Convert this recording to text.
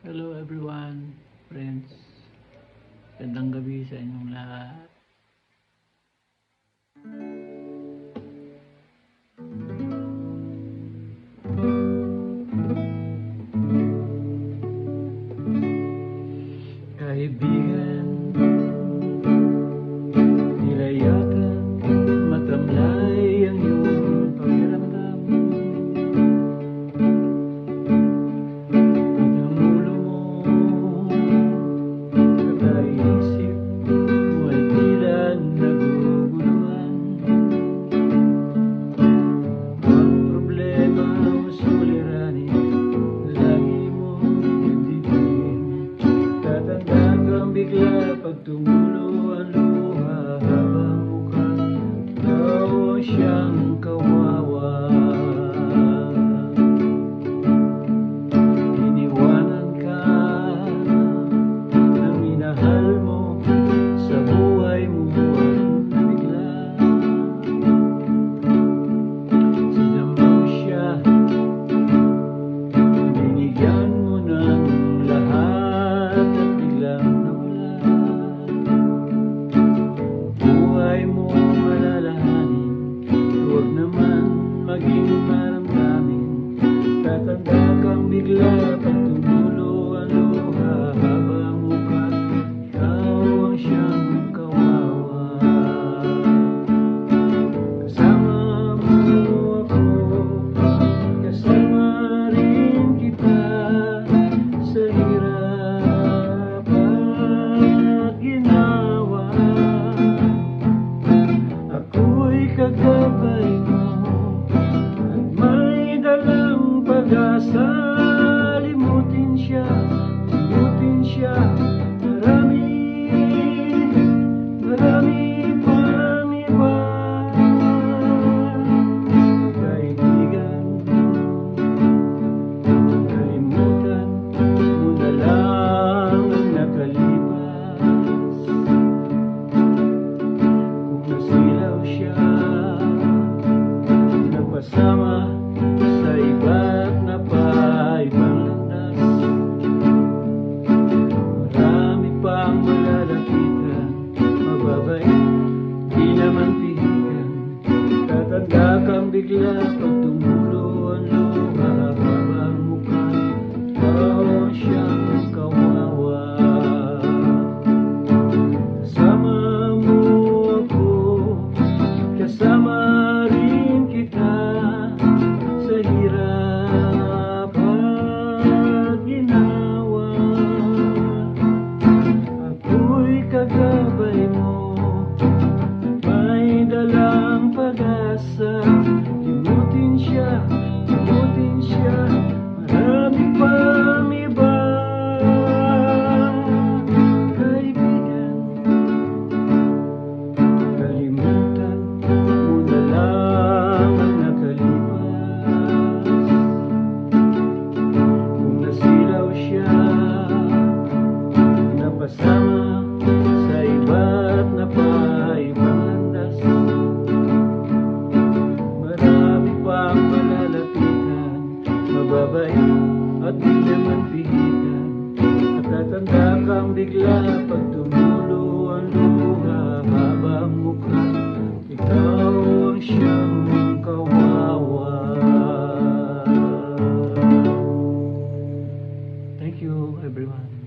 Hello everyone, friends. Gandang gabi sa inyong lahat. Kaibigan, tila yata matamlay ang iyong pakiramdam. Pagkamulo mo, kakaisip mo ay tila naguguluhan. Ang problema mo suliranin, lagi mong dibdibin. Tatanda kang bigla pag tumulo ang luha, habang mukhang ikaw ang siyang kawawa. Iniwanan ka na minahal mo sa buhay mo at nabigla. Sinama mo siya, binigyan mo ng lahat at biglang nawala. Buhay mo alalahanin, huwag naman maging maramdamin. Tatanda kang bigla pag tumulo ang luha, habang mukhang ikaw ang siyang kawawa. Kasama mo ako, kasama rin kita sa hirap at ginawa. Ako'y kagabay mo at may dalang pag-asa. Limutin siya, limutin siya. Marami pang iba. Kaibigan, kalimutan mo na lang ang nakalipas. Kung nasilaw siya, napasama sa iba't napaibang landas. Marami pang malalapitan, mababait, di naman pihigan. Tatanda kang bigla pag tumulo ang luha, habang mukhang ikaw ang siyang kawawa. Kasama mo ako, kasama rin kita sa hirap at ginawa. Ako'y kagabay mo, may dalang pag-asa. Limutin siya, limutin siya. Marami pang iba. Kaibigan, kalimutan mo na lang ang nakalipas. Kung nasilaw siya, napasama sa iba't napaibang landas. Marami pang malalapitan, mababait at di naman pihigan. At tatanda kang bigla pag tumulo ang luha, habang mukhang ikaw ang siyang kawawa. Thank you everyone.